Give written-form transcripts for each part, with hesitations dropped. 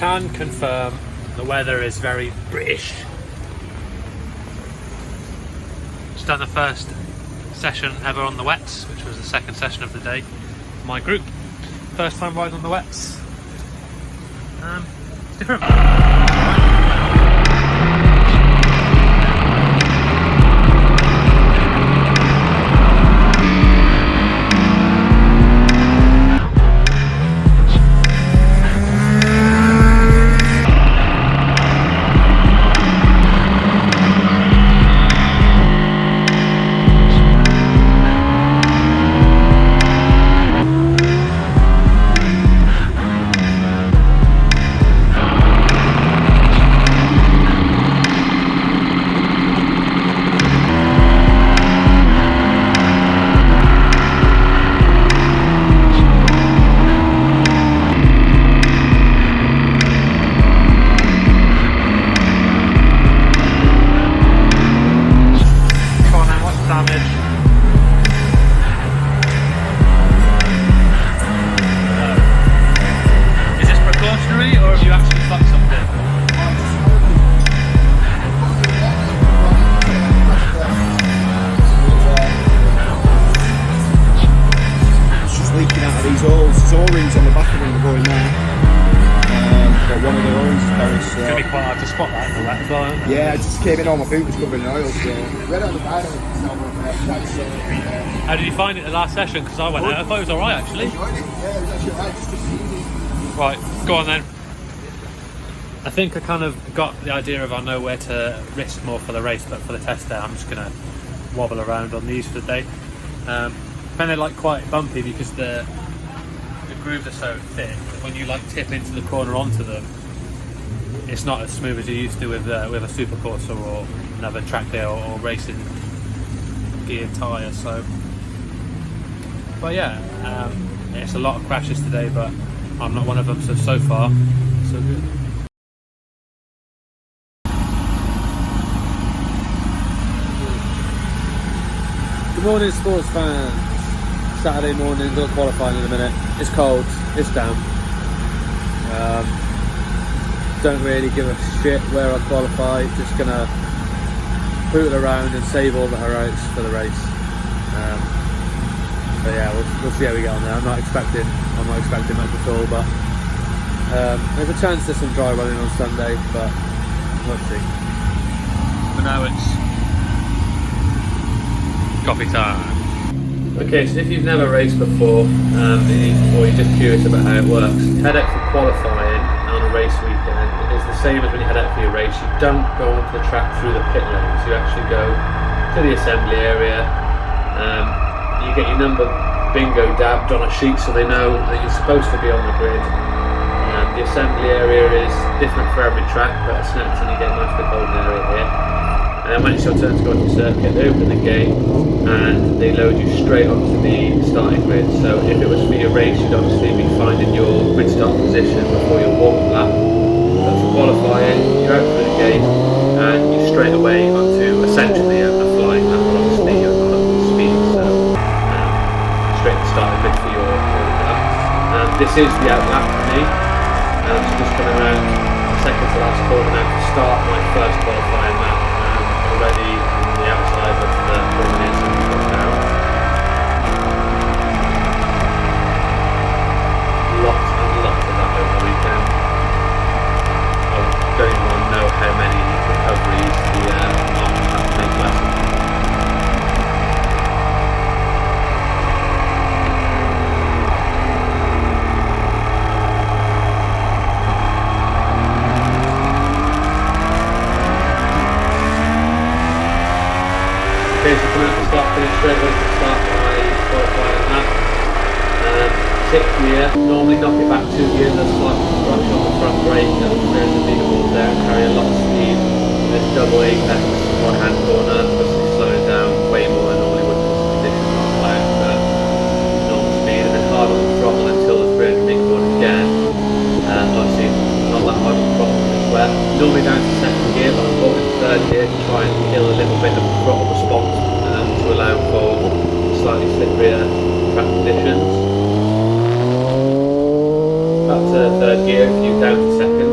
can confirm the weather is very British. Just done the first session ever on the wets, which was the second session of the day for my group. First time riding on the wets. It's different. There's O-rings on the back of them going there. But one of the O-rings is very slow. It's going to be quite hard to spot that in the wet as well. Yeah, I just came in, all my boot was covered in oil, so... How did you find it the last session? Because I went out, I thought it was alright actually. Yeah, it was actually alright, just easy. Right, go on then. I think I kind of got the idea of I know where to risk more for the race, but for the test day I'm just going to wobble around on these for the day. And they're like quite bumpy because the grooves are so thick that when you like tip into the corner onto them, it's not as smooth as you used to with a supercourser or another track day or racing gear tyre. So, but yeah, it's a lot of crashes today, but I'm not one of them. So far, so good. Good morning, sports fans. Saturday morning, got qualifying in a minute. It's cold, it's damp. Don't really give a shit where I qualify. Just gonna boot around and save all the heroics for the race. So yeah, we'll see how we get on there. I'm not expecting much at all, but there's a chance there's some dry running on Sunday, but let's see. For now, it's coffee time. Okay, so if you've never raced before, or you're just curious about how it works, head out for qualifying on a race weekend. It's the same as when you head out for your race. You don't go onto the track through the pit lanes. You actually go to the assembly area. You get your number bingo dabbed on a sheet so they know that you're supposed to be on the grid. The assembly area is different for every track, but at Snetterton you get a nice big holding area here. And then when it's your turn to go onto the circuit, they open the gate and they load you straight onto the starting grid. So if it was for your race, you'd obviously be finding your grid start position before your warm lap. But for qualifying, you're out through the gate and you're straight away onto essentially a flying lap. Obviously you're not up to speed, so straight to the starting grid for your lap. This is the out lap for me. So just coming around second to last corner now to start my first qualifying lap. Already on the outside of the 4 minutes that we've got now. Lots and lots of that over the weekend. I don't even want to know how many recoveries the market have to make left. Okay, so coming out the start finish straight away to start my qualifying lap. 6th gear, normally knock it back 2 gears, a slight rush on the front brake and clear the leaderboard there and carry a lot of speed. This double apex right hand corner, obviously slowing down way more than normally would because the conditions aren't allowed for normal speed, and then hard on the throttle until the 300 metre corner again. Obviously not that hard on the throttle as well. Normally down to 2nd gear, but I'm holding 3rd gear to try and kill a little bit of throttle response to allow for slightly slipperier track conditions. Back to 3rd gear, if you down to 2nd,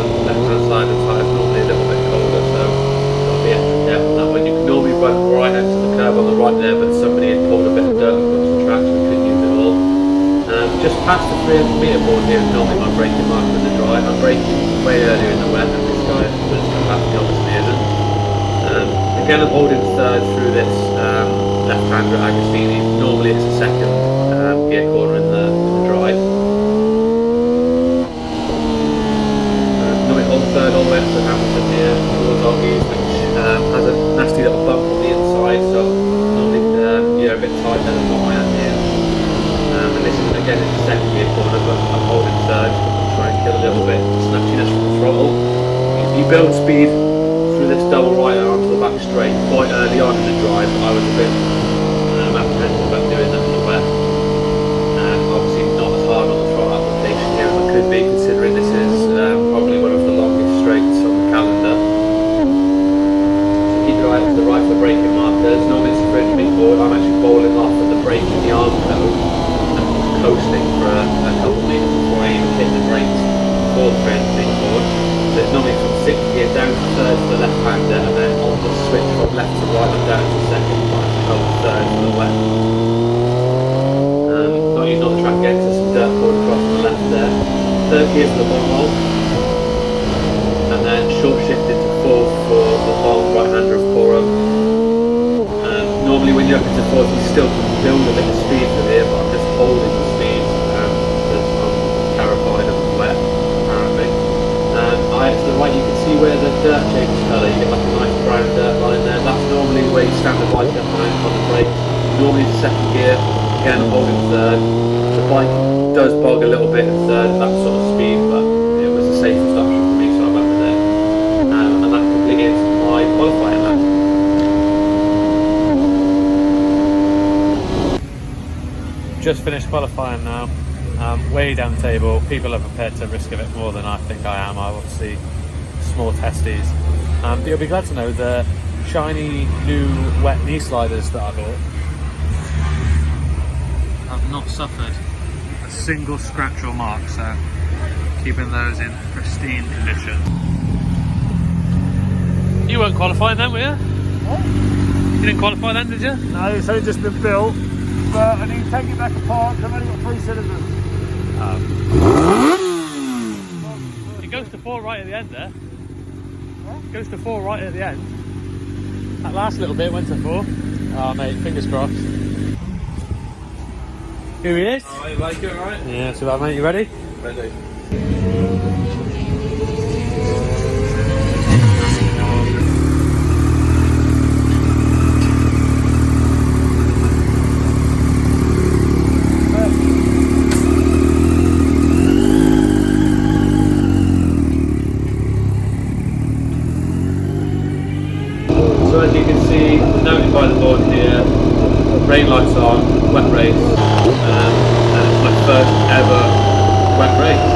the left-hand side of the tyre is normally a little bit colder, so got to be extra careful on that one. You can normally run right next to the curb on the right there, but somebody had pulled a bit of dirt across the track, so we couldn't use it all. Just past the 300 metre board here is normally my braking marker in the dry. I'm braking way earlier in the wet than this guy was come back, he obviously isn't. Again, I'm holding third through this left-hander at Agostini. Normally it's a second gear corner in the dry. Normally hold third all the way up to Hamilton here towards Oggies, which has a nasty little bump on the inside, so normally a bit tight there on my hand here. And this is again in the second gear corner, but I'm holding third, trying to kill a little bit snatchiness from the throttle. You build speed through this double right arm to the back straight quite early on in the drive. I was a bit apprehensive about doing that in the wet, and obviously not as hard on the throttle application here as I could be, considering this is probably one of the longest straights on the calendar. So keep your eye to the right for the braking markers. Normally it's a 300 metre board. I'm actually bowling off at the brake in the arm code and coasting for a couple of metres before I even hit the brakes for the 300 metre board. So it's normally from 6th gear down to 3rd for the left hander, and then on the switch from left to right and down to 2nd, but I hold 3rd for the wet. Not using on the track again, so some dirt poured across on the left there. 3rd gear for the long roll, and then short shifted to 4th for the long right hander of Coro. Normally when you're up into 4th you still can build a bit of speed from here, but I'm just holding the speed because I'm terrified of the wet apparently. To the right you can see where the dirt changes colour, you get like a nice brown dirt line there. That's normally where you stand the bike up on the brake. Normally it's 2nd gear, again I'm holding 3rd. The bike does bog a little bit in 3rd, that sort of speed, but it was the safest option for me, so I went with it. And that completed my qualifying lap. Just finished qualifying now. Way down the table. People are prepared to risk a bit more than I think I am. I obviously small testes. But you'll be glad to know the shiny new wet knee sliders that I bought have not suffered a single scratch or mark, so keeping those in pristine condition. You weren't qualifying then, were you? What? You didn't qualify then, did you? No, it's only just been built, but I need to take it back apart. I've only got 3 cylinders. It goes to 4 right at the end there. It goes to 4 right at the end. That last little bit went to 4. Oh mate, fingers crossed. Here he is. Oh, you like it, alright? Yeah, so that mate, you ready? Ready. So as you can see, noted by the board here, rain lights on, wet race, and it's my first ever wet race.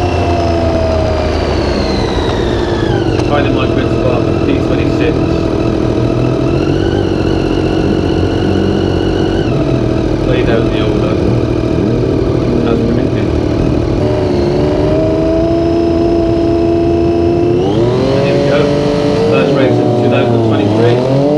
Finding my grid spot, P26. Laid out the order, as predicted. And here we go, first race of 2023.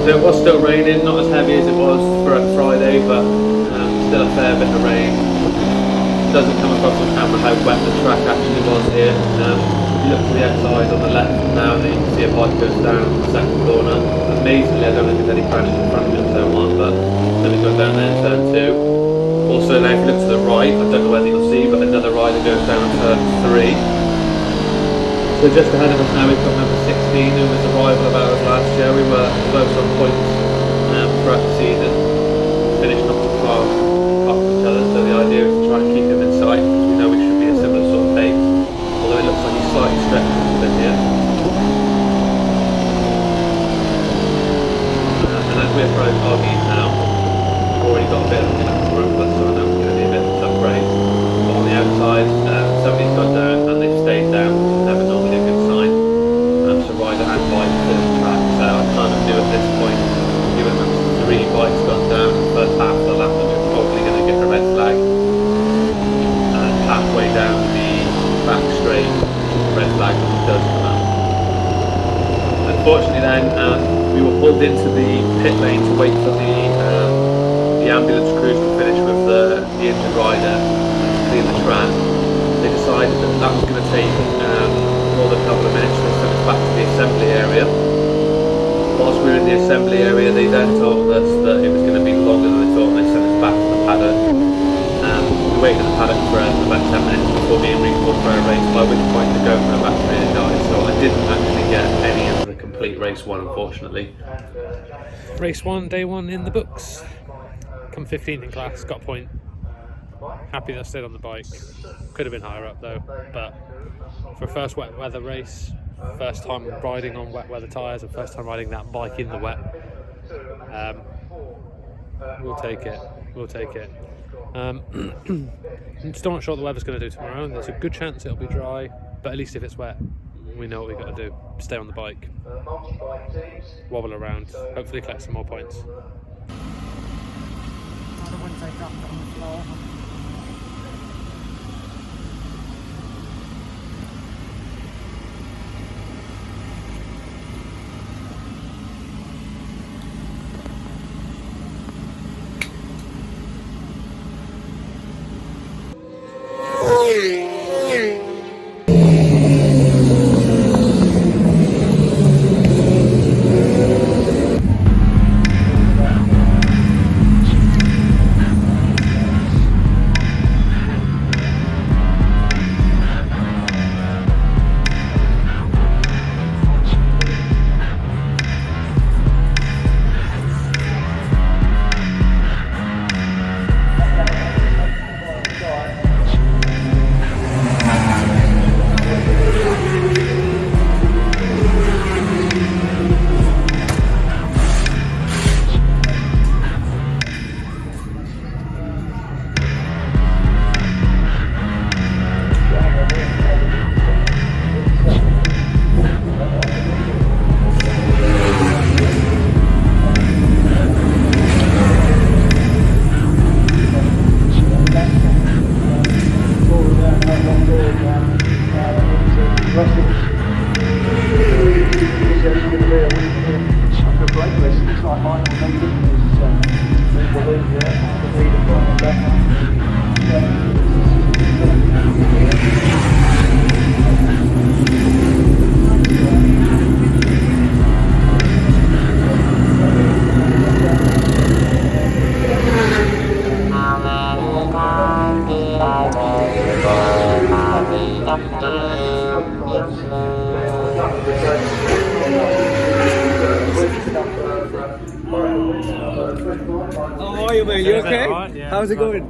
So it was still raining, not as heavy as it was for Friday, but still a fair bit of rain. It doesn't come across on camera how wet the track actually was here. If you look to the outside on the left now, then you can see a bike goes down the 2nd corner. Amazingly, I don't think there's any crashes in front of me in turn 1, but then we go down there in turn 2. Also now if you look to the right, I don't know whether you'll see, but another rider goes down in turn 3. So just ahead of us now we've got number 16, who was a rival of ours last year. We were close on points throughout the season, finished not too far off each other, so the idea is to try and keep him in sight, because we know we should be a similar sort of pace, although it looks like he's slightly stretched a little bit here. And as we approach Oggies now, we've already got a bit of a track to run, so I know it's going to be a bit of a tough race. unfortunately then we were pulled into the pit lane to wait for the ambulance crews to finish with the injured rider and clean the track. They decided that was going to take more than a couple of minutes, so they sent us back to the assembly area. Whilst we were in the assembly area, they then told us that it was going to be longer than they thought, and they sent us back to the paddock. We waited in the paddock for about 10 minutes before being recalled for a race, by which point the GoPro battery had died, so I didn't actually get any of the complete race one, unfortunately. Race 1, day 1 in the books. Come 15th in class, got a point. Happy that I stayed on the bike. Could have been higher up though, but for a first wet weather race, first time riding on wet weather tyres and first time riding that bike in the wet, we'll take it. Still not sure what the weather's going to do tomorrow, and there's a good chance it'll be dry, but at least if it's wet, we know what we've got to do. Stay on the bike, wobble around, hopefully collect some more points. I don't want to drop it on the floor. How are you, mate? You okay? Right, yeah. How's it going?